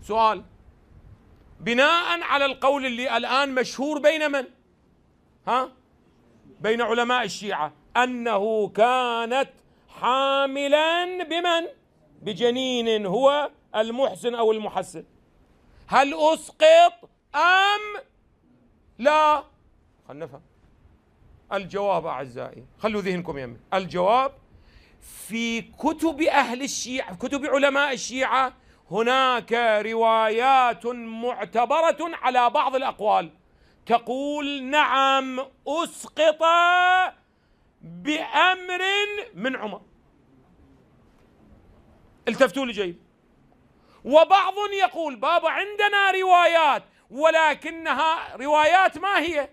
سؤال: بناء على القول اللي الآن مشهور بين من؟ بين علماء الشيعة، أنه كانت حاملا بمن؟ بجنين هو المحسن أو المحسن، هل أسقط أم لا؟ خلنا نفهم الجواب أعزائي، خلوا ذهنكم يمي. الجواب: في كتب أهل الشيعة، كتب علماء الشيعة، هناك روايات معتبرة على بعض الأقوال تقول نعم أسقط بأمر من عمر. التفتوا لي جيد. وبعض يقول بابا عندنا روايات ولكنها روايات ما هي؟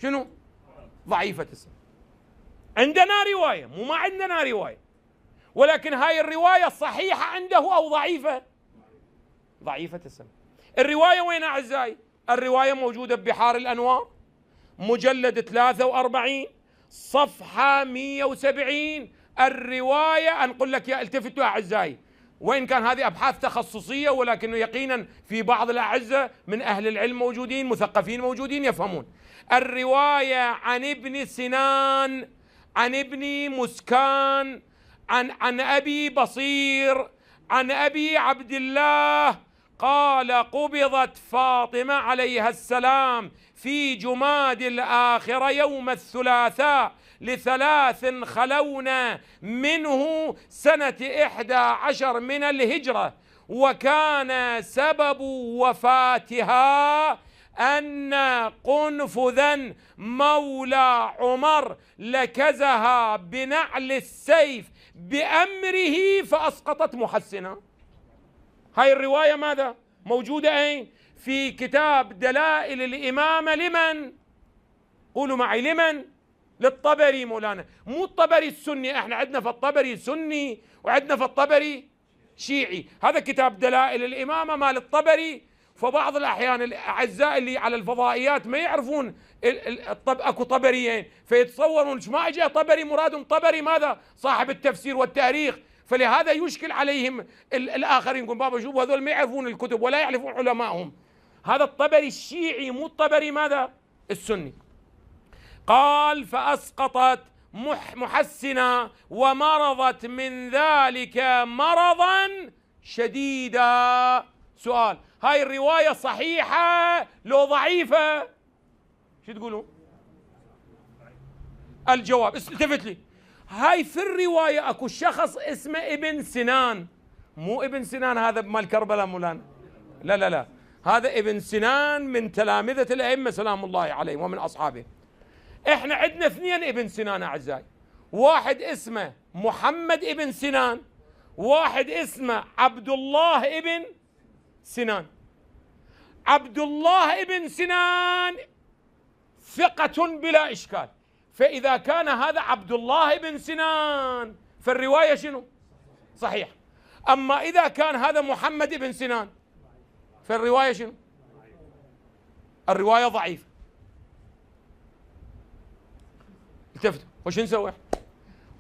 شنو؟ ضعيفة السند. عندنا رواية، مو ما عندنا رواية، ولكن هاي الرواية صحيحة عنده أو ضعيفة؟ ضعيفة السند. الرواية وين أعزائي؟ الرواية موجودة ببحار الأنوار، مجلد 43 صفحة 170. الرواية أنقل لك يا، التفتوا أعزائي، وإن كان هذه أبحاث تخصصية ولكنه يقينا في بعض الأعزة من أهل العلم موجودين، مثقفين موجودين يفهمون. الرواية عن ابن سنان، عن ابن مسكان، عن أبي بصير، عن أبي عبد الله قال: قبضت فاطمة عليها السلام في جماد الآخرة يوم الثلاثاء ل3 خلونا منه سنة 11 من الهجرة، وكان سبب وفاتها أن قنفذا مولى عمر لكزها بنعل السيف بأمره فأسقطت محسنا. هاي الرواية ماذا؟ موجودة أين؟ في كتاب دلائل الإمامة لمن؟ قولوا معي لمن؟ للطبري مولانا، مو الطبري السني، احنا عندنا في الطبري سني وعندنا في الطبري شيعي. هذا كتاب دلائل الإمامة مال الطبري. فبعض الأحيان الأعزاء اللي على الفضائيات ما يعرفون أكو طبريين، فيتصورون ما اجى طبري مرادهم طبري ماذا؟ صاحب التفسير والتاريخ. فلهذا يشكل عليهم الآخرين، يقول بابا شوفوا هذول ما يعرفون الكتب ولا يعرفون علمائهم. هذا الطبري الشيعي مو الطبري ماذا؟ السني. قال: فأسقطت محسنا ومرضت من ذلك مرضا شديدا. سؤال: هاي الرواية صحيحة لو ضعيفة؟ شو تقولون؟ الجواب التفت لي. هاي في الرواية اكو شخص اسمه ابن سنان، مو ابن سنان هذا مال كربلاء مولانا، لا لا لا، هذا ابن سنان من تلامذة الأئمة سلام الله عليهم ومن أصحابه. احنا عندنا 2 ابن سنان أعزائي، واحد اسمه محمد ابن سنان، واحد اسمه عبد الله ابن سنان. عبد الله ابن سنان ثقة بلا إشكال، فإذا كان هذا عبد الله ابن سنان فالرواية شنو؟ صحيح. أما إذا كان هذا محمد ابن سنان فالرواية شنو؟ الرواية ضعيفة. التفتوا وش نسوي؟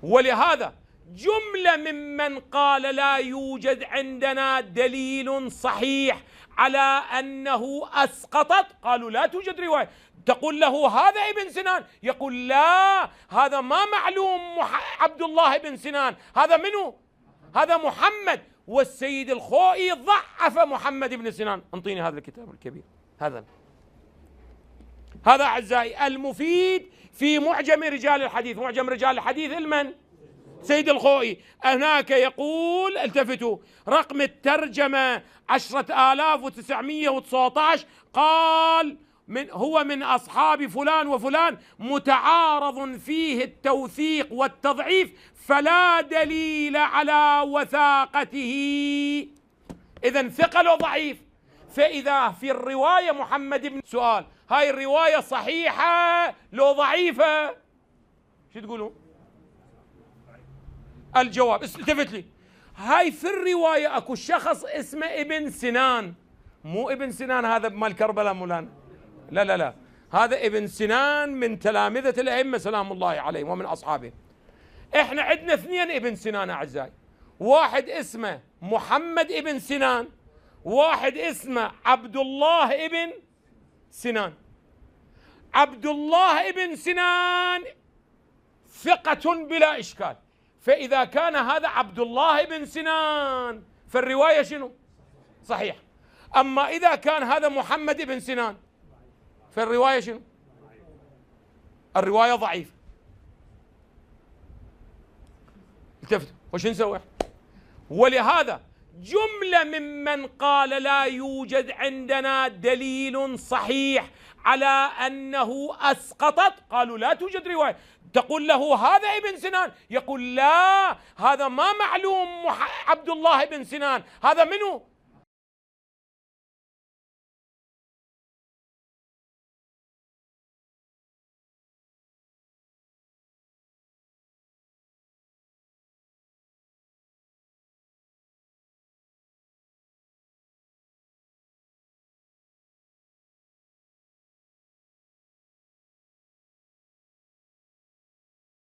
ولهذا جملة ممن قال لا يوجد عندنا دليل صحيح على أنه أسقطت، قالوا لا توجد رواية. تقول له هذا ابن سنان، يقول لا هذا ما معلوم عبد الله ابن سنان، هذا منو؟ هذا محمد. والسيد الخوئي ضعف محمد بن سنان. انطيني هذا الكتاب الكبير، هذا أعزائي المفيد في معجم رجال الحديث. معجم رجال الحديث المن؟ سيد الخوئي. هناك يقول، التفتوا، رقم الترجمة 10919، قال هو من أصحاب فلان وفلان، متعارض فيه التوثيق والتضعيف فلا دليل على وثاقته. إذن ثقل وضعيف. فإذا في الرواية محمد بن، سؤال: هاي الرواية صحيحة لو ضعيفة؟ شو تقولون؟ الجواب التفت لي. هاي في الرواية اكو شخص اسمه ابن سنان، مو ابن سنان هذا مال كربلاء مولانا، لا لا لا، هذا ابن سنان من تلامذة الأئمة سلام الله عليهم ومن أصحابه. احنا عندنا 2 ابن سنان أعزائي، واحد اسمه محمد ابن سنان، واحد اسمه عبد الله ابن سنان. عبد الله ابن سنان ثقة بلا إشكال، فإذا كان هذا عبد الله ابن سنان فالرواية شنو؟ صحيح. أما إذا كان هذا محمد ابن سنان فالرواية شنو؟ الرواية ضعيفة. التفتوا وش نسوي؟ ولهذا جملة ممن قال لا يوجد عندنا دليل صحيح على أنه أسقطت، قالوا لا توجد رواية. تقول له هذا ابن سنان، يقول لا هذا ما معلوم عبد الله ابن سنان، هذا منو؟